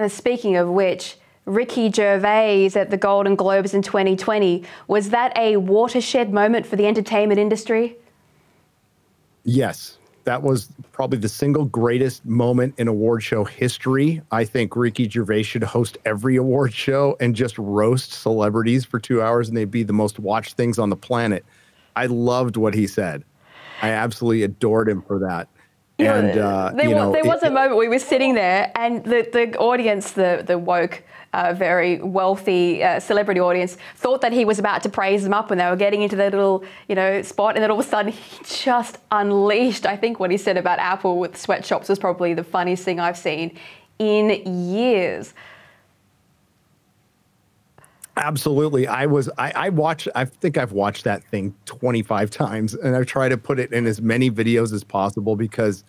Speaking of which, Ricky Gervais at the Golden Globes in 2020, was that a watershed moment for the entertainment industry? Yes, that was probably the single greatest moment in award show history. I think Ricky Gervais should host every award show and just roast celebrities for 2 hours, and they'd be the most watched things on the planet. I loved what he said. I absolutely adored him for that. And there was a moment we were sitting there, and the audience, the woke, very wealthy celebrity audience, thought that he was about to praise them up when they were getting into their little, spot, and then all of a sudden he just unleashed. I think what he said about Apple with sweatshops was probably the funniest thing I've seen in years. Absolutely. I think I've watched that thing 25 times, and I've tried to put it in as many videos as possible because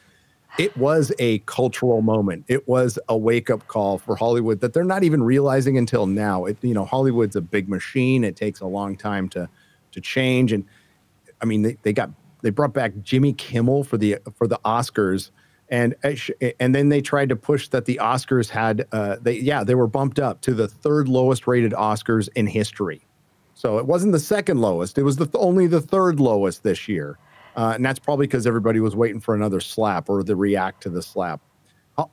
it was a cultural moment. It was a wake-up call for Hollywood that they're not even realizing until now. Hollywood's a big machine. It takes a long time to change. And I mean, they brought back Jimmy Kimmel for the Oscars. And then they tried to push that the Oscars had, they were bumped up to the third lowest rated Oscars in history. So it wasn't the second lowest. It was only the third lowest this year. And that's probably because everybody was waiting for another slap or the react to the slap.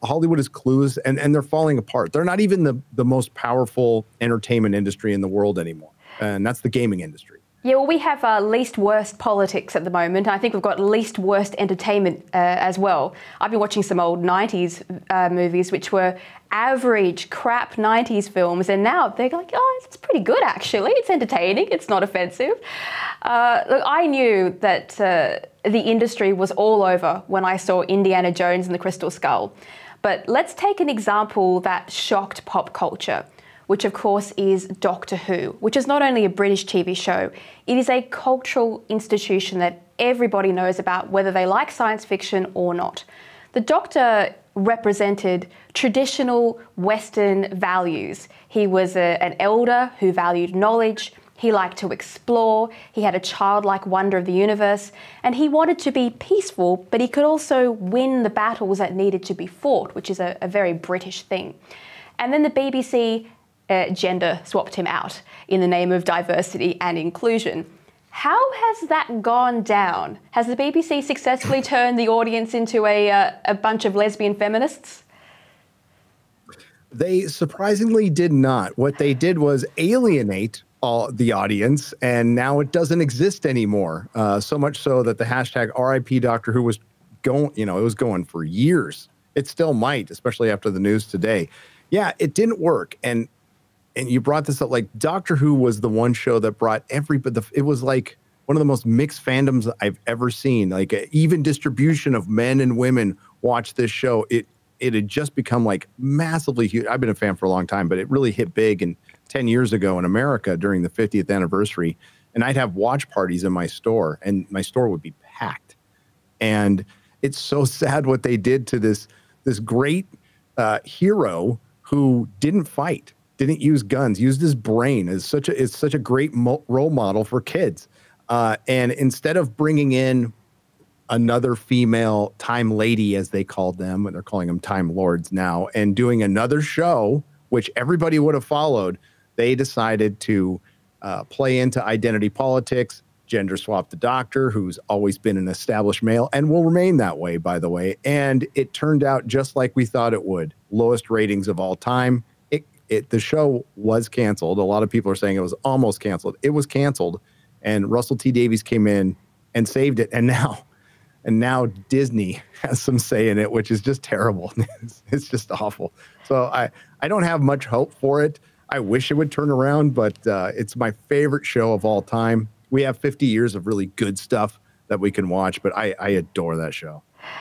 Hollywood is clueless, and they're falling apart. They're not even the most powerful entertainment industry in the world anymore. And that's the gaming industry. Yeah, well, we have least worst politics at the moment. I think we've got least worst entertainment as well. I've been watching some old 90s movies, which were average, crap 90s films, and now they're like, oh, it's pretty good, actually. It's entertaining. It's not offensive. Look, I knew that the industry was all over when I saw Indiana Jones and the Crystal Skull. But let's take an example that shocked pop culture, which of course is Doctor Who, which is not only a British TV show, it is a cultural institution that everybody knows about, whether they like science fiction or not. The Doctor represented traditional Western values. He was an elder who valued knowledge. He liked to explore. He had a childlike wonder of the universe, and he wanted to be peaceful, but he could also win the battles that needed to be fought, which is a very British thing. And then the BBC gender swapped him out in the name of diversity and inclusion. How has that gone down? Has the BBC successfully turned the audience into a bunch of lesbian feminists? They surprisingly did not. What they did was alienate the audience, and now it doesn't exist anymore. So much so that the hashtag RIP Doctor Who was going, it was going for years. It still might, especially after the news today. Yeah, it didn't work. And you brought this up, like Doctor Who was the one show that brought everybody. It was like one of the most mixed fandoms I've ever seen. Like even distribution of men and women watch this show. It had just become like massively huge. I've been a fan for a long time, but it really hit big. And 10 years ago in America during the 50th anniversary, and I'd have watch parties in my store, and my store would be packed. And it's so sad what they did to this great hero who didn't fight. Didn't use guns, used his brain. Is such a great role model for kids. And instead of bringing in another female Time Lady, as they called them, and they're calling them Time Lords now, and doing another show, which everybody would have followed, they decided to play into identity politics, gender swap the Doctor, who's always been an established male and will remain that way, by the way. And it turned out just like we thought it would. Lowest ratings of all time. The show was canceled. A lot of people are saying it was almost canceled. It was canceled, and Russell T Davies came in and saved it. And now Disney has some say in it, which is just terrible. It's just awful. So I don't have much hope for it. I wish it would turn around, but it's my favorite show of all time. We have 50 years of really good stuff that we can watch, but I adore that show.